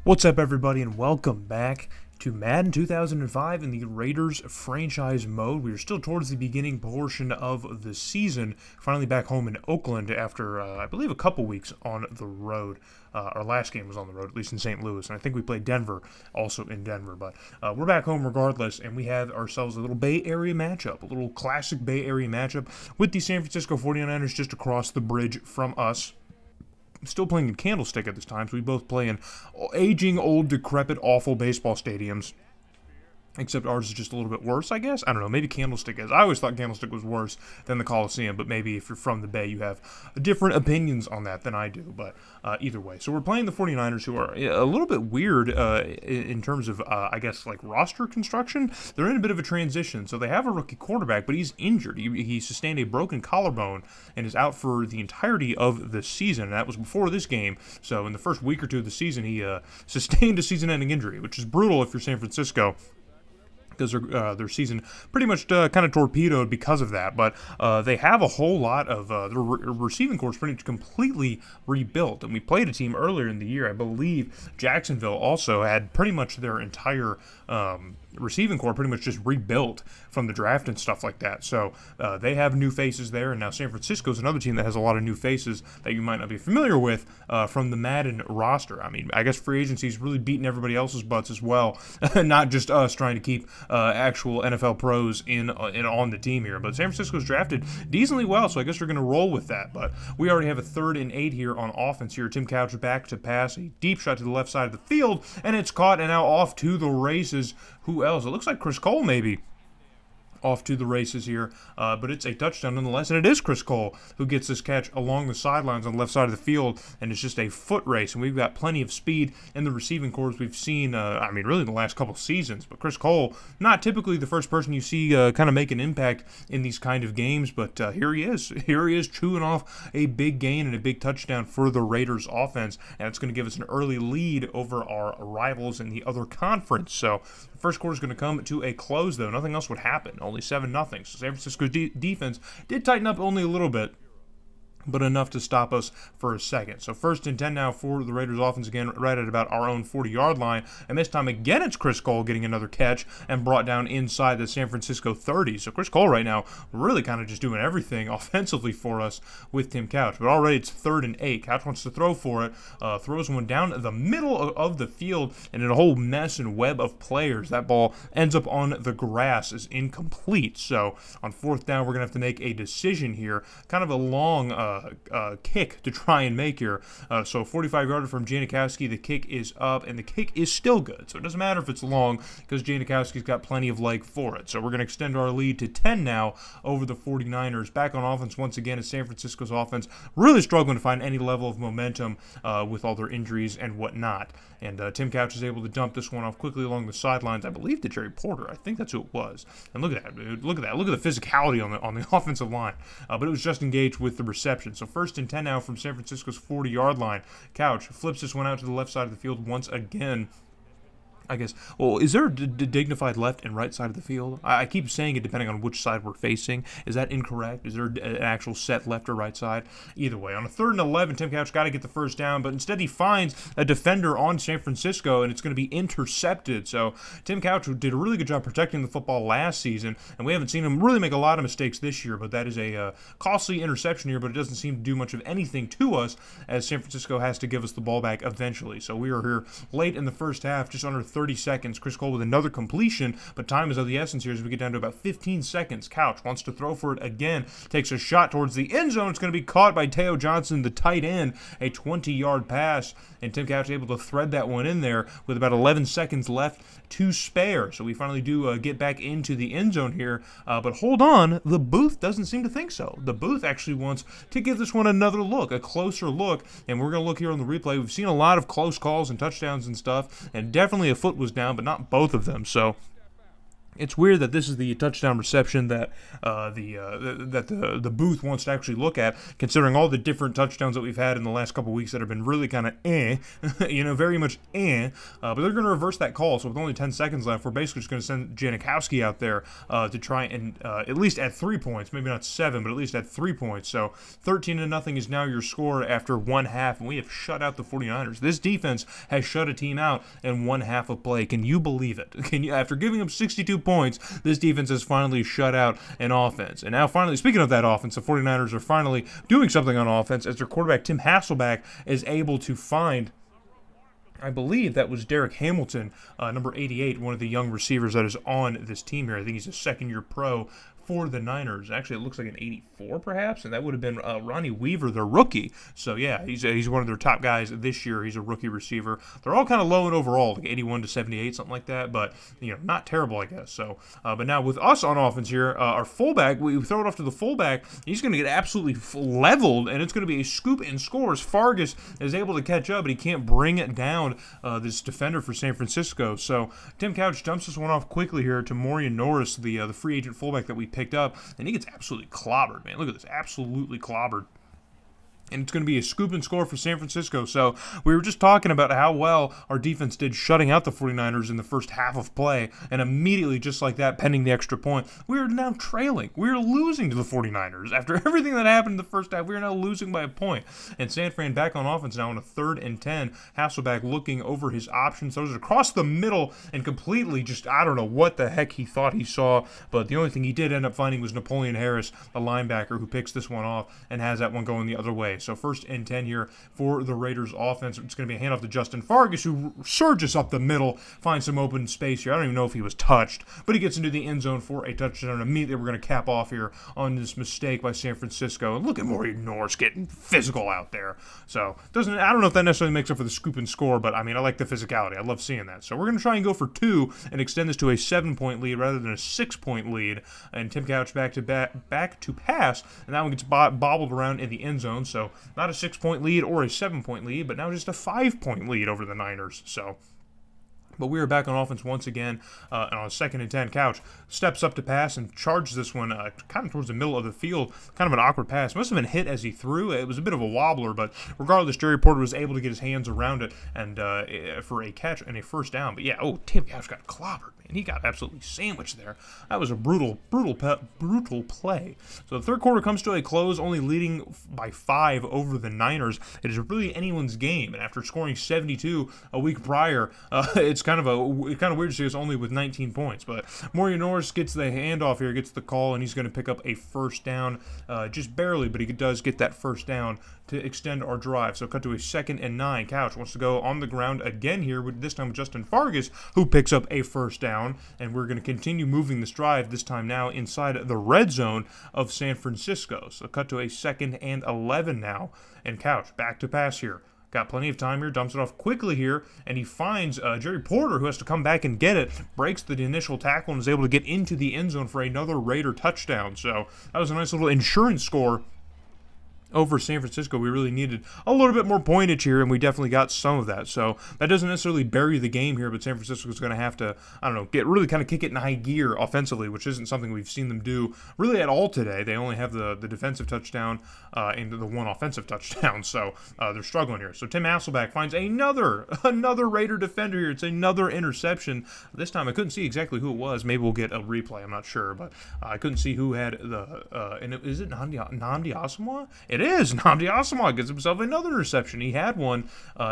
What's up, everybody, and welcome back to Madden 2005 in the Raiders franchise mode. We are still towards the beginning portion of the season, finally back home in Oakland after, I believe, a couple weeks on the road. Our last game was on the road, at least in St. Louis, and I think we played Denver, also in Denver. But we're back home regardless, and we have ourselves a little Bay Area matchup, a little classic Bay Area matchup with the San Francisco 49ers just across the bridge from us. Still playing in Candlestick at this time, so we both play in aging, old, decrepit, awful baseball stadiums. Except ours is just a little bit worse, I guess. I don't know. Maybe Candlestick is. I always thought Candlestick was worse than the Coliseum, but maybe if you're from the Bay, you have different opinions on that than I do. But either way. So we're playing the 49ers, who are a little bit weird in terms of, I guess, like roster construction. They're in a bit of a transition. So they have a rookie quarterback, but he's injured. He sustained a broken collarbone and is out for the entirety of the season. And that was before this game. So in the first week or two of the season, he sustained a season-ending injury, which is brutal if you're San Francisco, because their season pretty much kind of torpedoed because of that. But they have a whole lot of their receiving corps pretty much completely rebuilt. And we played a team earlier in the year, I believe Jacksonville also had pretty much their entire receiving corps pretty much just rebuilt from the draft and stuff like that. So they have new faces there, and now San Francisco is another team that has a lot of new faces that you might not be familiar with from the Madden roster. I mean, I guess free agency's really beating everybody else's butts as well, not just us trying to keep actual NFL pros in on the team here. But San Francisco's drafted decently well, so I guess we're going to roll with that. But we already have a 3rd and 8 here on offense here. Tim Couch back to pass, a deep shot to the left side of the field, and it's caught and now off to the races. Who else? It looks like Chris Cole maybe off to the races here, but it's a touchdown nonetheless, and it is Chris Cole who gets this catch along the sidelines on the left side of the field, and it's just a foot race, and we've got plenty of speed in the receiving corps we've seen, I mean, really in the last couple seasons. But Chris Cole, not typically the first person you see kind of make an impact in these kind of games, but here he is chewing off a big gain and a big touchdown for the Raiders offense, and it's going to give us an early lead over our rivals in the other conference. So the first quarter is going to come to a close, though. Nothing else would happen. Only 7-0. So San Francisco's defense did tighten up only a little bit, but enough to stop us for a second. So 1st and 10 now for the Raiders offense, again right at about our own 40-yard line. And this time again it's Chris Cole getting another catch and brought down inside the San Francisco 30. So Chris Cole right now really kind of just doing everything offensively for us with Tim Couch. But already it's 3rd and 8. Couch wants to throw for it, throws one down the middle of the field, and in a whole mess and web of players, that ball ends up on the grass, is incomplete. So on 4th down, we're going to have to make a decision here. Kind of a long kick to try and make here. So 45-yarder from Janikowski. The kick is up, and the kick is still good. So it doesn't matter if it's long because Janikowski's got plenty of leg for it. So we're going to extend our lead to 10 now over the 49ers. Back on offense once again is San Francisco's offense, really struggling to find any level of momentum with all their injuries and whatnot. And Tim Couch is able to dump this one off quickly along the sidelines, I believe to Jerry Porter. I think that's who it was. And look at that, dude. Look at that. Look at the physicality on the offensive line. But it was just engaged with the reception. So 1st and 10 now from San Francisco's 40-yard line. Couch flips this one out to the left side of the field once again. I guess, well, is there a dignified left and right side of the field? I keep saying it depending on which side we're facing. Is that incorrect? Is there an actual set left or right side? Either way, on a 3rd and 11, Tim Couch got to get the first down, but instead he finds a defender on San Francisco, and it's going to be intercepted. So Tim Couch did a really good job protecting the football last season, and we haven't seen him really make a lot of mistakes this year, but that is a costly interception here, but it doesn't seem to do much of anything to us, as San Francisco has to give us the ball back eventually. So we are here late in the first half, just under 30 seconds. Chris Cole with another completion, but time is of the essence here as we get down to about 15 seconds. Couch wants to throw for it again, takes a shot towards the end zone. It's going to be caught by Teo Johnson, the tight end, a 20-yard pass, and Tim Couch able to thread that one in there with about 11 seconds left to spare. So we finally do get back into the end zone here, but hold on, the booth doesn't seem to think so. The booth actually wants to give this one another look, a closer look, and we're going to look here on the replay. We've seen a lot of close calls and touchdowns and stuff, and definitely a foot was down, but not both of them. So It's weird that this is the touchdown reception that the booth wants to actually look at, considering all the different touchdowns that we've had in the last couple weeks that have been really kind of very much but they're going to reverse that call. So with only 10 seconds left, we're basically just going to send Janikowski out there to try and at least add 3 points, maybe not 7, but at least add 3 points. So 13-0 is now your score after one half, and we have shut out the 49ers. This defense has shut a team out in one half of play. Can you believe it? After giving up 62 points, this defense has finally shut out an offense. And now finally, speaking of that offense, the 49ers are finally doing something on offense as their quarterback Tim Hasselbeck is able to find, I believe that was Derek Hamilton, number 88, one of the young receivers that is on this team here. I think he's a second-year pro for the Niners. Actually, it looks like an 84 perhaps, and that would have been Ronnie Weaver, their rookie. So yeah, he's one of their top guys this year. He's a rookie receiver. They're all kind of low in overall, like 81 to 78, something like that, but not terrible, I guess. So, but now with us on offense here, our fullback, we throw it off to the fullback. He's going to get absolutely leveled, and it's going to be a scoop and score as Fargas is able to catch up, but he can't bring it down this defender for San Francisco. So Tim Couch dumps this one off quickly here to Morian Norris, the free agent fullback that we picked up, and he gets absolutely clobbered, man. Look at this, absolutely clobbered. And it's going to be a scoop and score for San Francisco. So we were just talking about how well our defense did shutting out the 49ers in the first half of play. And immediately, just like that, pending the extra point, we are now trailing. We are losing to the 49ers. After everything that happened in the first half, we are now losing by a point. And San Fran back on offense now on a 3rd and 10. Hasselbeck looking over his options. Those are across the middle and completely just, I don't know what the heck he thought he saw. But the only thing he did end up finding was Napoleon Harris, a linebacker, who picks this one off and has that one going the other way. So 1st and 10 here for the Raiders offense. It's going to be a handoff to Justin Fargas, who surges up the middle, finds some open space here. I don't even know if he was touched, but he gets into the end zone for a touchdown. Immediately, we're going to cap off here on this mistake by San Francisco. And look at Maury Norris getting physical out there. So I don't know if that necessarily makes up for the scoop and score, but I mean, I like the physicality. I love seeing that. So we're going to try and go for 2 and extend this to a 7-point lead rather than a 6-point lead. And Tim Couch back to pass, and that one gets bobbled around in the end zone. So not a 6-point lead or a 7-point lead, but now just a 5-point lead over the Niners. So, but we are back on offense once again, and on 2nd and 10, Couch steps up to pass and charges this one kind of towards the middle of the field. Kind of an awkward pass. Must have been hit as he threw. It was a bit of a wobbler, but regardless, Jerry Porter was able to get his hands around it and for a catch and a first down. But yeah, Tim Couch got clobbered. And he got absolutely sandwiched there. That was a brutal play. So the 3rd quarter comes to a close, only leading by 5 over the Niners. It is really anyone's game, and after scoring 72 a week prior, it's kind of weird to see us only with 19 points. But Maury Norris gets the handoff here, gets the call, and he's going to pick up a first down, just barely, but he does get that first down to extend our drive. So cut to a 2nd and 9. Couch wants to go on the ground again here, this time with Justin Fargas, who picks up a first down, and we're going to continue moving this drive, this time now inside the red zone of San Francisco. So cut to a 2nd and 11 now, and Couch back to pass here. Got plenty of time here, dumps it off quickly here, and he finds Jerry Porter, who has to come back and get it, breaks the initial tackle, and is able to get into the end zone for another Raider touchdown. So that was a nice little insurance score over San Francisco. We really needed a little bit more pointage here, and we definitely got some of that. So that doesn't necessarily bury the game here, but San Francisco is going to have to, get really kind of kick it in high gear offensively, which isn't something we've seen them do really at all today. They only have the defensive touchdown and the one offensive touchdown, so they're struggling here. So Tim Hasselbeck finds another Raider defender here. It's another interception. This time I couldn't see exactly who it was. Maybe we'll get a replay. I'm not sure, but I couldn't see who had is it Nnamdi Asomugha? It is. Nnamdi Asomugha gets himself another interception. He had one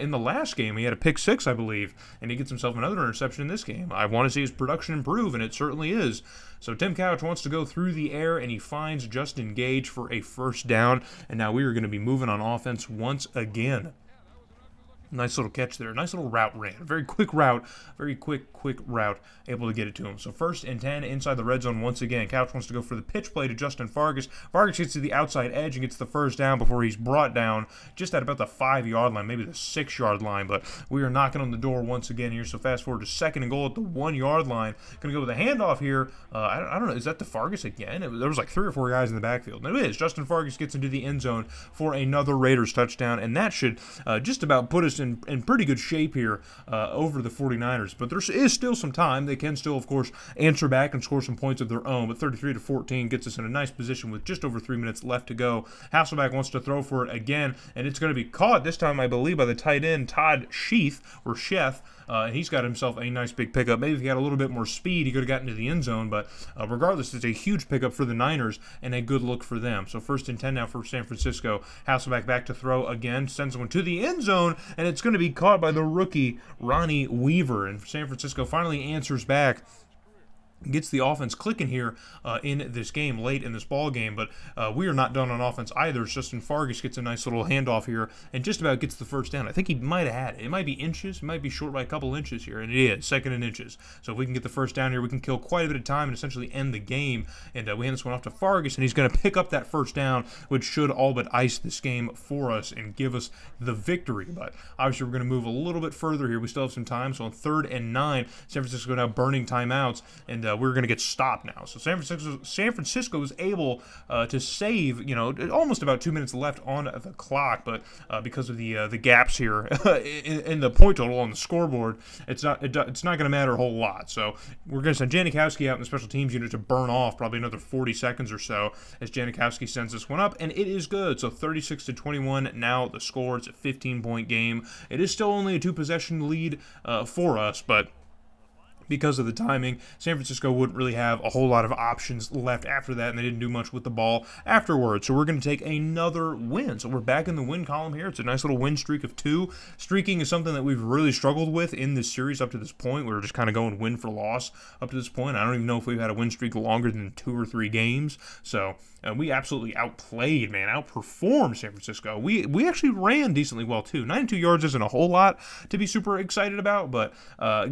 in the last game. He had a pick 6, I believe, and he gets himself another interception in this game. I want to see his production improve, and it certainly is. So Tim Couch wants to go through the air, and he finds Justin Gage for a first down, and now we are going to be moving on offense once again. Nice little catch there. Nice little route ran. Very quick route. Very quick route. Able to get it to him. So 1st and 10 inside the red zone once again. Couch wants to go for the pitch play to Justin Fargas. Fargas gets to the outside edge and gets the first down before he's brought down just at about the 5-yard line, maybe the 6-yard line. But we are knocking on the door once again here. So fast forward to 2nd and goal at the 1-yard line. Going to go with a handoff here. I don't know. Is that the Fargas again? There was like 3 or 4 guys in the backfield. And it is. Justin Fargas gets into the end zone for another Raiders touchdown. And that should just about put us in pretty good shape here over the 49ers. But there is still some time. They can still, of course, answer back and score some points of their own. But 33-14 gets us in a nice position with just over 3 minutes left to go. Hasselbeck wants to throw for it again, and it's going to be caught this time, I believe, by the tight end, Todd Sheth. And he's got himself a nice big pickup. Maybe if he had a little bit more speed, he could have gotten to the end zone. But regardless, it's a huge pickup for the Niners and a good look for them. So 1st and 10 now for San Francisco. Hasselbeck back to throw again. Sends one to the end zone, and it's going to be caught by the rookie Ronnie Weaver. And San Francisco finally answers back. Gets the offense clicking here in this game, late in this ball game, but we are not done on offense either. Justin Fargas gets a nice little handoff here and just about gets the first down. I think he might have had it. It might be inches. It might be short by a couple inches here, and it is, 2nd and inches. So if we can get the first down here, we can kill quite a bit of time and essentially end the game. And we hand this one off to Fargas, and he's going to pick up that first down, which should all but ice this game for us and give us the victory. But obviously we're going to move a little bit further here. We still have some time. So on 3rd and 9, San Francisco now burning timeouts, and we're going to get stopped now. So San Francisco is able to save, almost about 2 minutes left on the clock, but because of the gaps here in the point total on the scoreboard, it's not going to matter a whole lot. So we're going to send Janikowski out in the special teams unit to burn off probably another 40 seconds or so as Janikowski sends this one up, and it is good. So 36-21 now the score. It's a 15-point game. It is still only a 2-possession lead for us, but because of the timing, San Francisco wouldn't really have a whole lot of options left after that, and they didn't do much with the ball afterwards. So we're going to take another win. So we're back in the win column here. It's a nice little win streak of 2. Streaking is something that we've really struggled with in this series up to this point. We were just kind of going win for loss up to this point. I don't even know if we've had a win streak longer than 2 or 3 games. So we absolutely outperformed San Francisco. We actually ran decently well, too. 92 yards isn't a whole lot to be super excited about, but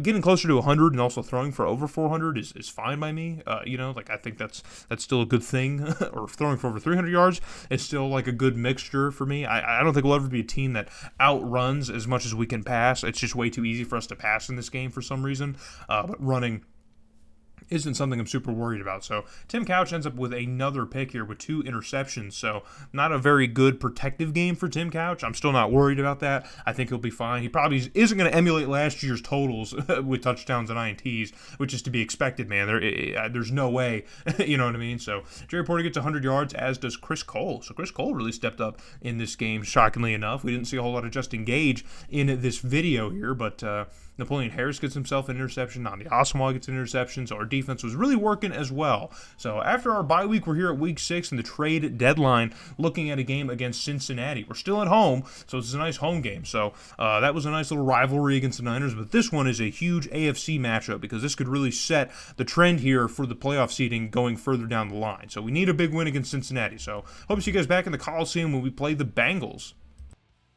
getting closer to 100 and also throwing for over 400 is fine by me. I think that's still a good thing. Or throwing for over 300 yards is still like a good mixture for me. I don't think we'll ever be a team that outruns as much as we can pass. It's just way too easy for us to pass in this game for some reason. But running isn't something I'm super worried about. So Tim Couch ends up with another pick here with 2 interceptions. So not a very good protective game for Tim Couch. I'm still not worried about that. I think he'll be fine. He probably isn't going to emulate last year's totals with touchdowns and INTs, which is to be expected, man. There's no way. You know what I mean? So Jerry Porter gets 100 yards, as does Chris Cole. So Chris Cole really stepped up in this game, shockingly enough. We didn't see a whole lot of Justin Gage in this video here, but Napoleon Harris gets himself an interception. Nandi Asamoah gets an interception. So our defense was really working as well. So after our bye week, we're here at week 6 and the trade deadline, looking at a game against Cincinnati. We're still at home, so it's a nice home game. So that was a nice little rivalry against the Niners, but this one is a huge AFC matchup because this could really set the trend here for the playoff seeding going further down the line. So we need a big win against Cincinnati. So hope to see you guys back in the Coliseum when we play the Bengals.